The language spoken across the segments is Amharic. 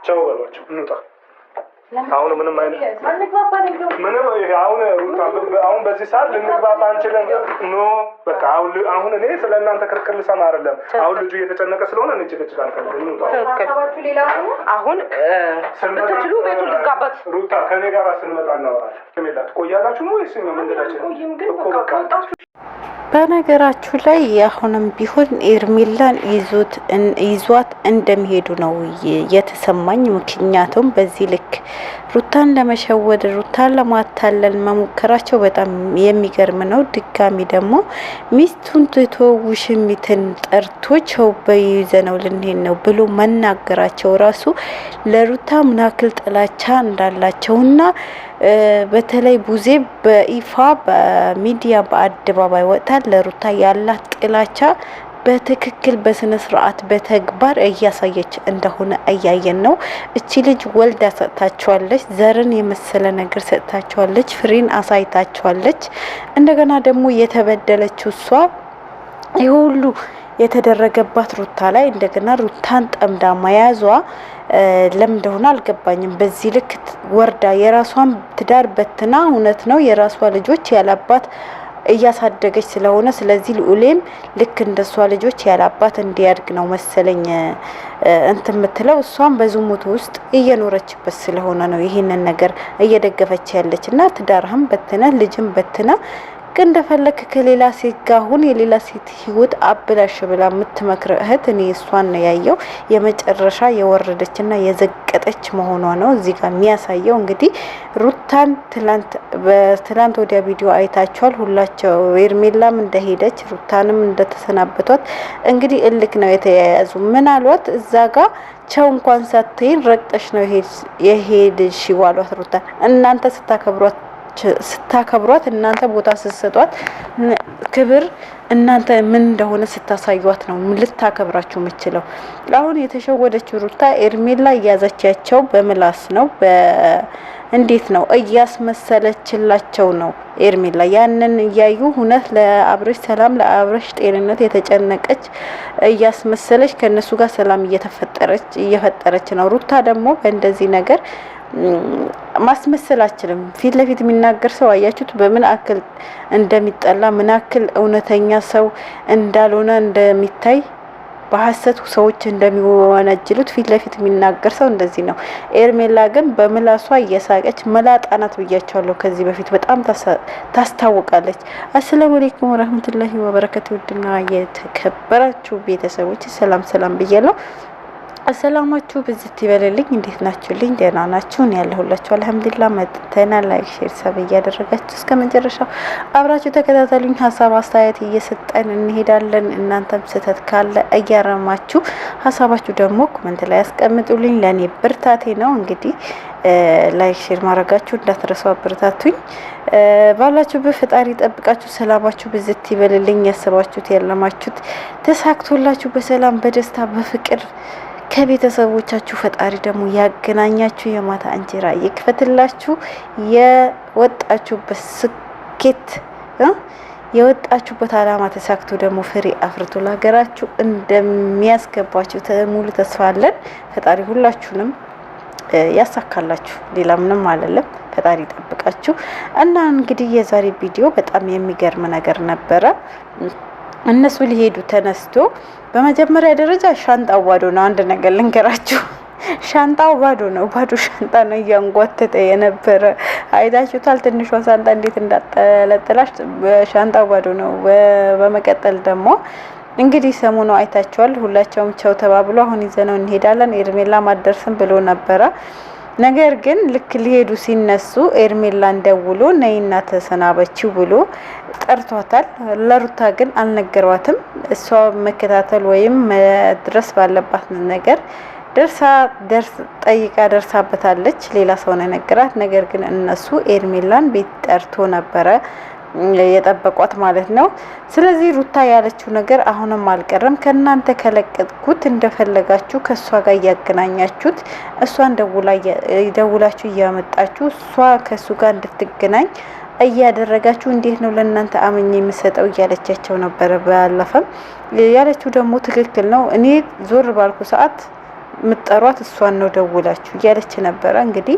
ቻው በሏቸው እንውጣ። አሁን ምንም አይነት ምንም አሁን በዚህ ሰዓት ልንግባባ አንችልም። ኖ በቃ አሁን እኔ ስለእናንተ ክርክር ልሰማ አይደለም። አሁን ልጁ እየተጨነቀ ስለሆነ እኔ ጭቅጭቅ አልፈልግም። አሁን ብትችሉ ቤቱን ልዝጋበት። ሩታ ከኔ ጋር ስንመጣ እናወራለን። ከሜላ ትቆያላችሁ ነው ወይስ መንገዳችን እኮ በቃ በነገራችሁ ላይ አሁንም ቢሆን ኤርሜላን ይዟት እንደሚሄዱ ነው የተሰማኝ። ምክንያቱም በዚህ ልክ ሩታን ለመሸወድ ሩታን ለማታለል መሞከራቸው በጣም የሚገርም ነው። ድጋሚ ደግሞ ሚስቱን ትቶ ውሽሚትን ጠርቶ ቸው በይዘነው ልንሄድ ነው ብሎ መናገራቸው ራሱ ለሩታ ምን ያክል ጥላቻ እንዳላቸውና በተለይ ቡዜ በይፋ በሚዲያ በአደባባይ ወጣ ለሩታ ያላት ጥላቻ በትክክል በስነ ስርዓት በተግባር እያሳየች እንደሆነ እያየን ነው። እቺ ልጅ ወልዳ ሰጥታቸዋለች። ዘርን የመሰለ ነገር ሰጥታቸዋለች። ፍሬን አሳይታቸዋለች። እንደገና ደግሞ የተበደለችው እሷ ይሁሉ የተደረገባት ሩታ ላይ እንደገና ሩታን ጠምዳ መያዟ ለምን እንደሆነ አልገባኝም። በዚህ ልክ ወርዳ የራሷን ትዳር በትና እውነት ነው የራሷ ልጆች ያላባት እያሳደገች ስለሆነ ስለዚህ ልዑሌም ልክ እንደሷ ልጆች ያላባት እንዲያድግ ነው መሰለኝ እንትን የምትለው። እሷም በዝሙት ውስጥ እየኖረችበት ስለሆነ ነው ይሄንን ነገር እየደገፈች ያለችና ትዳርህም በትነ ልጅም በትነ ግን እንደፈለክ ከሌላ ሴት ጋር አሁን የሌላ ሴት ህይወት አብላሽ ብላ የምትመክር እህት እኔ እሷን ነው ያየው። የመጨረሻ የወረደችና የዘቀጠች መሆኗ ነው እዚህ ጋር የሚያሳየው። እንግዲህ ሩታን ትላንት ወዲያ ቪዲዮ አይታችኋል ሁላቸው። ኤርሜላም እንደሄደች ሩታንም እንደተሰናበቷት እንግዲህ እልክ ነው የተያያዙ። ምን አሏት እዛ ጋር ቸው እንኳን ሳትይን ረቅጠሽ ነው የሄድሽ ይዋሏት ሩታን። እናንተ ስታከብሯት እናንተ ቦታ ስትሰጧት ክብር እናንተ ምን እንደሆነ ስታሳዩት ነው ልታከብራችሁ የምችለው። አሁን የተሸወደችው ሩታ ኤርሜላ እያዘቻቸው በምላስ ነው እንዴት ነው እያስመሰለችላቸው ነው። ኤርሜላ ያንን እያዩ እውነት ለአብረሽ ሰላም ለአብረሽ ጤንነት የተጨነቀች እያስመሰለች ከነሱ ጋር ሰላም እየፈጠረች ነው። ሩታ ደግሞ በእንደዚህ ነገር ማስመሰል አችልም። ፊት ለፊት የሚናገር ሰው አያችሁት በምን አክል እንደሚጠላ ምን አክል እውነተኛ ሰው እንዳልሆነ እንደሚታይ በሐሰት ሰዎች እንደሚወነጅሉት ፊት ለፊት የሚናገር ሰው እንደዚህ ነው። ኤርሜላ ግን በምላሷ እየሳቀች መላጣናት ብያቸዋለሁ ከዚህ በፊት በጣም ታስታውቃለች። አሰላሙ አለይኩም ወራህመቱላሂ ወበረካቱ። ውድና የተከበራችሁ ቤተሰቦች ሰላም ብያለሁ። አሰላማችሁ ብዝት ይበልልኝ። እንዴት ናችሁልኝ? ደህና ናችሁ? እኔ ያለሁላችሁ አልሐምዱሊላህ። መጥተናል። ላይክ ሼር ሰብ እያደረጋችሁ እስከ መጨረሻው አብራችሁ ተከታተሉኝ። ሀሳብ አስተያየት እየሰጠን እንሄዳለን። እናንተም ስህተት ካለ እያረማችሁ ሀሳባችሁ ደግሞ ኮሜንት ላይ ያስቀምጡልኝ። ለኔ ብርታቴ ነው። እንግዲህ ላይክ ሼር ማድረጋችሁ እንዳትረሱ፣ አብርታቱኝ። ባላችሁበት ፈጣሪ ጠብቃችሁ ሰላማችሁ ብዝት ይበልልኝ። ያሰባችሁት ያለማችሁት ተሳክቶላችሁ በሰላም በደስታ በፍቅር ከቤተሰቦቻችሁ ፈጣሪ ደግሞ ያገናኛችሁ። የማታ እንጀራ ይክፈትላችሁ። የወጣችሁበት ስኬት የወጣችሁበት አላማ ተሳክቶ ደግሞ ፍሬ አፍርቶ ለሀገራችሁ እንደሚያስገባችሁ ሙሉ ተስፋ አለን። ፈጣሪ ሁላችሁንም ያሳካላችሁ። ሌላ ምንም አይደለም። ፈጣሪ ጠብቃችሁ እና እንግዲህ የዛሬ ቪዲዮ በጣም የሚገርም ነገር ነበረ። እነሱ ሊሄዱ ተነስቶ በመጀመሪያ ደረጃ ሻንጣው ባዶ ነው። አንድ ነገር ልንገራችሁ፣ ሻንጣው ባዶ ነው። ባዶ ሻንጣ ነው እያንጓተተ የነበረ። አይታችሁታል ትንሿ ሻንጣ እንዴት እንዳጠለጠላሽ። ሻንጣው ባዶ ነው። በመቀጠል ደግሞ እንግዲህ ሰሞኑ አይታችኋል። ሁላቸውም ቸው ተባብሎ አሁን ይዘነው እንሄዳለን ኤርሜላ ማደርስም ብሎ ነበረ። ነገር ግን ልክ ሊሄዱ ሲነሱ ኤርሜላን ደውሎ ነይና ተሰናበችው ብሎ ጠርቷታል። ለሩታ ግን አልነገሯትም። እሷ መከታተል ወይም መድረስ ባለባት ነገር ጠይቃ ደርሳበታለች። ሌላ ሰው ነው ነገራት። ነገር ግን እነሱ ኤርሜላን ቤት ጠርቶ ነበረ የጠበቋት ማለት ነው። ስለዚህ ሩታ ያለችው ነገር አሁንም አልቀረም። ከናንተ ከለቀጥኩት እንደፈለጋችሁ ከሷ ጋር እያገናኛችሁት እሷን ደውላችሁ እያመጣችሁ እሷ ከሱ ጋር እንድትገናኝ እያደረጋችሁ እንዴት ነው ለእናንተ አመኝ የምሰጠው እያለቻቸው ነበር። ባለፈም ያለችው ደግሞ ትክክል ነው። እኔ ዞር ባልኩ ሰዓት ምጠሯት እሷን ነው ደውላችሁ እያለች ነበረ። እንግዲህ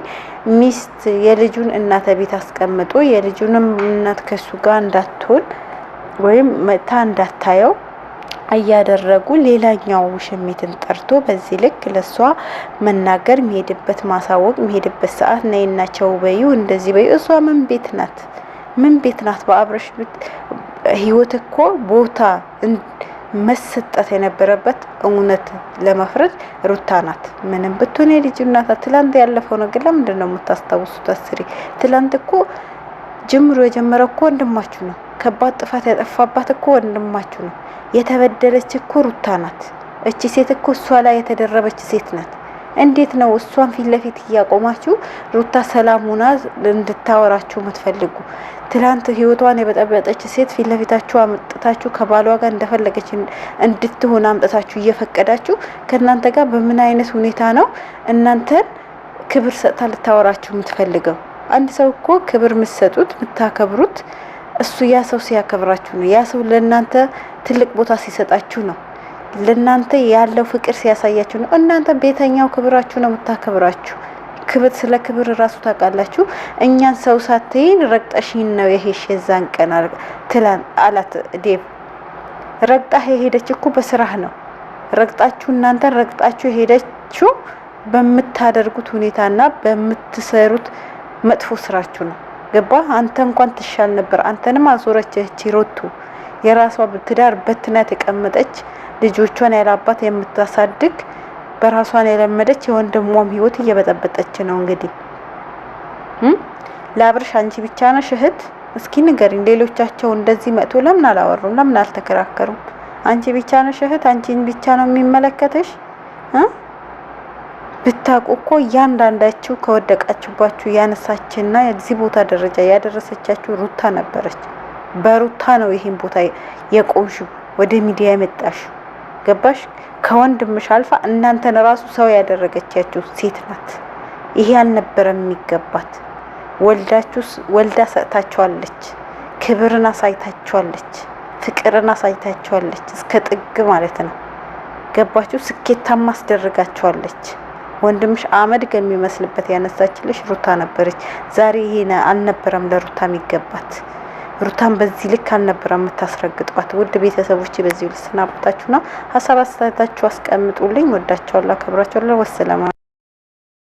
ሚስት የልጁን እናት ቤት አስቀምጦ የልጁንም እናት ከሱ ጋር እንዳትሆን ወይም መታ እንዳታየው እያደረጉ ሌላኛው ውሽሚትን ጠርቶ በዚህ ልክ ለሷ መናገር የሚሄድበት ማሳወቅ የሚሄድበት ሰዓት ነይናቸው በዩ እንደዚህ በዩ። እሷ ምን ቤት ናት? ምን ቤት ናት? በአብረሽ ህይወት እኮ ቦታ መሰጠት የነበረበት እውነት ለመፍረድ ሩታ ናት። ምንም ብትሆን የልጅ እናት። ትላንት ያለፈው ነገር ለምንድን ነው የምታስታውሱት? አስሪ ትላንት እኮ ጅምሮ የጀመረው እኮ ወንድማችሁ ነው። ከባድ ጥፋት ያጠፋባት እኮ ወንድማችሁ ነው። የተበደለች እኮ ሩታ ናት። እቺ ሴት እኮ እሷ ላይ የተደረበች ሴት ናት። እንዴት ነው እሷን ፊት ለፊት እያቆማችሁ ሩታ ሰላሙና እንድታወራችሁ የምትፈልጉ? ትላንት ህይወቷን የበጠበጠች ሴት ፊት ለፊታችሁ አመጣታችሁ ከባሏ ጋር እንደፈለገች እንድትሆን አምጣታችሁ እየፈቀዳችሁ ከናንተ ጋር በምን አይነት ሁኔታ ነው እናንተን ክብር ሰጥታ ልታወራችሁ የምትፈልገው? አንድ ሰው እኮ ክብር የምትሰጡት የምታከብሩት እሱ ያ ሰው ሲያከብራችሁ ነው። ያ ሰው ለእናንተ ትልቅ ቦታ ሲሰጣችሁ ነው። ለእናንተ ያለው ፍቅር ሲያሳያችሁ ነው። እናንተ ቤተኛው ክብራችሁ ነው የምታከብራችሁ። ክብር ስለ ክብር ራሱ ታውቃላችሁ። እኛን ሰው ሳትይን ረግጠሽኝ ነው የሄሽ የዛን ቀን ትላን አላት ዴቭ። ረግጣህ የሄደች እኮ በስራህ ነው። ረግጣችሁ እናንተ ረግጣችሁ የሄደችው በምታደርጉት ሁኔታና በምትሰሩት መጥፎ ስራችሁ ነው። ገባ? አንተ እንኳን ትሻል ነበር። አንተንም አዞረች እቺ ሮቱ። የራሷ ትዳር በትና ተቀመጠች። ልጆቿን ያላባት የምታሳድግ በራሷን የለመደች የወንድሟም ህይወት እየበጠበጠች ነው። እንግዲህ ለአብርሽ አንቺ ብቻ ነሽ እህት? እስኪ ንገሪኝ። ሌሎቻቸው እንደዚህ መጥቶ ለምን አላወሩም? ለምን አልተከራከሩም? አንቺ ብቻ ነሽ እህት? አንቺን ብቻ ነው የሚመለከተሽ? ብታውቁ እኮ እያንዳንዳችሁ ከወደቃችሁባችሁ ያነሳችና የዚህ ቦታ ደረጃ ያደረሰቻችሁ ሩታ ነበረች። በሩታ ነው ይሄን ቦታ የቆምሽው፣ ወደ ሚዲያ የመጣሽው። ገባሽ? ከወንድምሽ አልፋ እናንተን ራሱ ሰው ያደረገቻችሁ ሴት ናት። ይሄ አልነበረም የሚገባት። ወልዳ ሰጥታችኋለች። ክብርን አሳይታችኋለች። ፍቅርን አሳይታችኋለች እስከ ጥግ ማለት ነው። ገባችሁ? ስኬታማ አስደርጋችኋለች። ወንድምሽ አመድ ከሚመስልበት ያነሳችልሽ ሩታ ነበረች። ዛሬ ይሄን አልነበረም ለሩታ የሚገባት። ሩታን በዚህ ልክ አልነበረም የምታስረግጧት። ውድ ቤተሰቦች በዚህ ልስናበታችሁና ሀሳብ አስተያየታችሁ አስቀምጡልኝ። ወዳችኋለሁ፣ አከብራችኋለሁ። ወሰላም